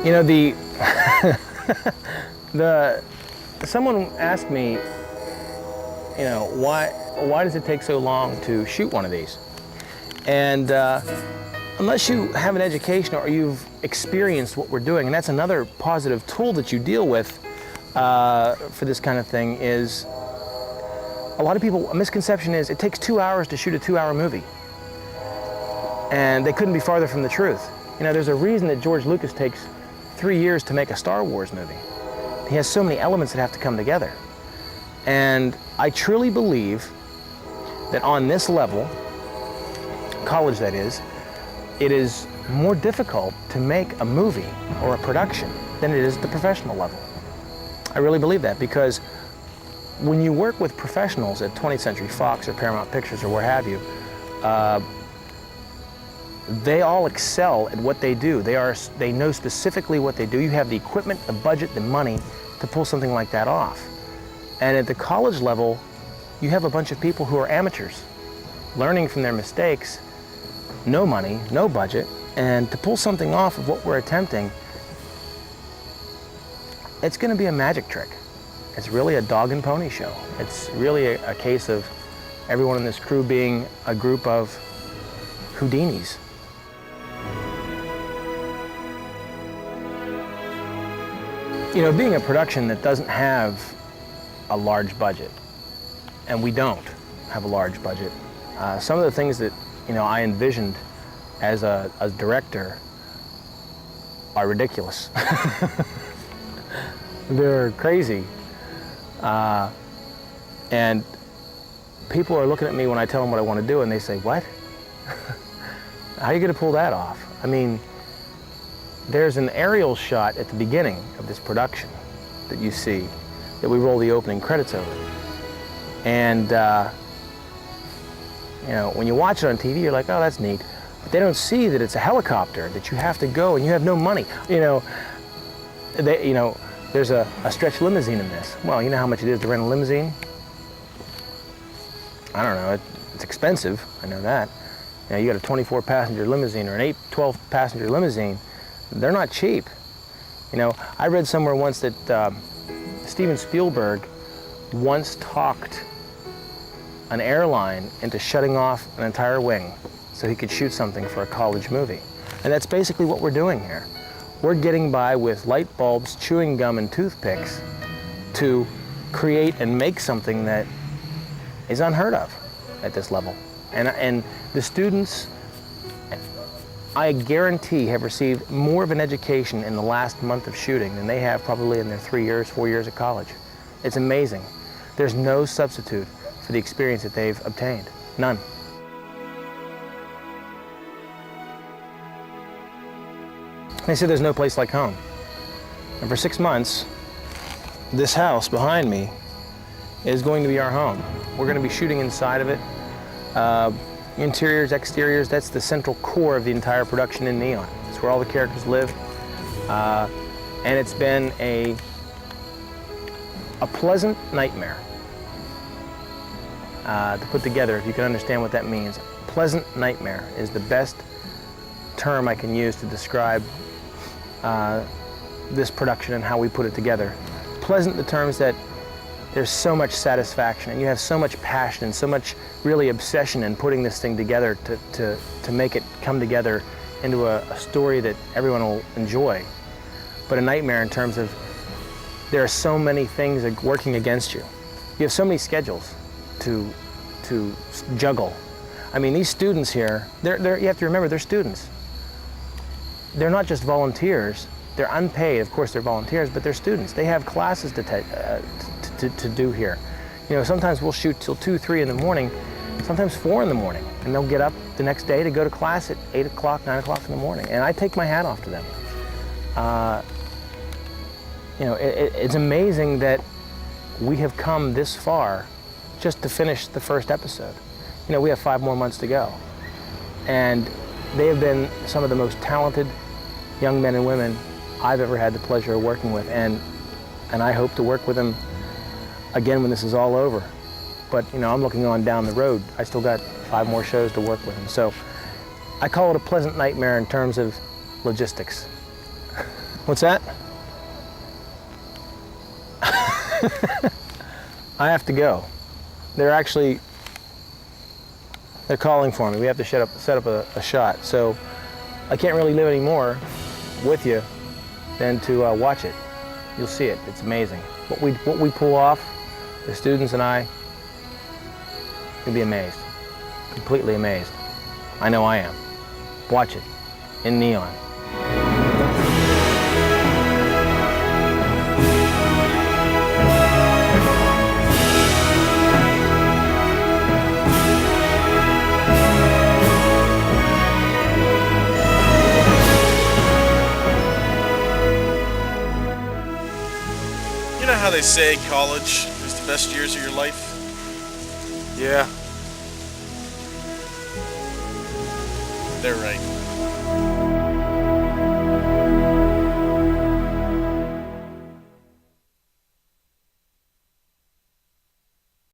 You know, someone asked me, you know, why does it take so long to shoot one of these? And unless you have an education or you've experienced what we're doing, and that's another positive tool that you deal with for this kind of thing, is a lot of people, a misconception is it takes 2 hours to shoot a 2-hour movie. And they couldn't be farther from the truth. You know, there's a reason that George Lucas takes 3 years to make a Star Wars movie. He has so many elements that have to come together. And I truly believe that on this level, college that is, it is more difficult to make a movie or a production than it is at the professional level. I really believe that, because when you work with professionals at 20th Century Fox or Paramount Pictures or where have you, they all excel at what they do. They know specifically what they do. You have the equipment, the budget, the money to pull something like that off. And at the college level, you have a bunch of people who are amateurs, learning from their mistakes, no money, no budget, and to pull something off of what we're attempting, it's going to be a magic trick. It's really a dog and pony show. It's really a case of everyone in this crew being a group of Houdinis. You know, being a production that doesn't have a large budget, and we don't have a large budget, some of the things that, you know, I envisioned as a director are ridiculous. They're crazy. And people are looking at me when I tell them what I want to do, and they say, "What? How are you going to pull that off?" I mean, there's an aerial shot at the beginning of this production that you see, that we roll the opening credits over. And, you know, when you watch it on TV, you're like, "Oh, that's neat." But they don't see that it's a helicopter, that you have to go and you have no money. You know, there's a stretch limousine in this. Well, you know how much it is to rent a limousine? I don't know, it's expensive, I know that. You know, you got a 24-passenger limousine or an 12-passenger limousine. They're not cheap. You know, I read somewhere once that Steven Spielberg once talked an airline into shutting off an entire wing so he could shoot something for a college movie. And that's basically what we're doing here. We're getting by with light bulbs, chewing gum, and toothpicks to create and make something that is unheard of at this level. And the students, I guarantee, have received more of an education in the last month of shooting than they have probably in their 3 years, 4 years of college. It's amazing. There's no substitute for the experience that they've obtained. None. They said there's no place like home. And for 6 months, this house behind me is going to be our home. We're going to be shooting inside of it. Interiors, exteriors, that's the central core of the entire production in Neon. It's where all the characters live. And it's been a pleasant nightmare to put together, if you can understand what that means. Pleasant nightmare is the best term I can use to describe this production and how we put it together. Pleasant, the terms that there's so much satisfaction and you have so much passion and so much really obsession in putting this thing together to make it come together into a story that everyone will enjoy. But a nightmare in terms of there are so many things working against you. You have so many schedules to juggle. I mean, these students here, you have to remember, they're students. They're not just volunteers. They're unpaid. Of course, they're volunteers, but they're students. They have classes to do here. You know, sometimes we'll shoot till 2, 3 in the morning, sometimes 4 in the morning, and they'll get up the next day to go to class at 8 o'clock, 9 o'clock in the morning, and I take my hat off to them. You know, it's amazing that we have come this far just to finish the first episode. You know, we have 5 more months to go, and they have been some of the most talented young men and women I've ever had the pleasure of working with, and I hope to work with them again when this is all over. But, you know, I'm looking on down the road. I still got 5 more shows to work with them. So I call it a pleasant nightmare in terms of logistics. What's that? I have to go. They're calling for me. We have to set up a shot. So I can't really live anymore with you than to watch it. You'll see it. It's amazing. What we pull off, the students and I, you'll be amazed. Completely amazed. I know I am. Watch it in neon. You know how they say college is the best years of your life? Yeah. They're right.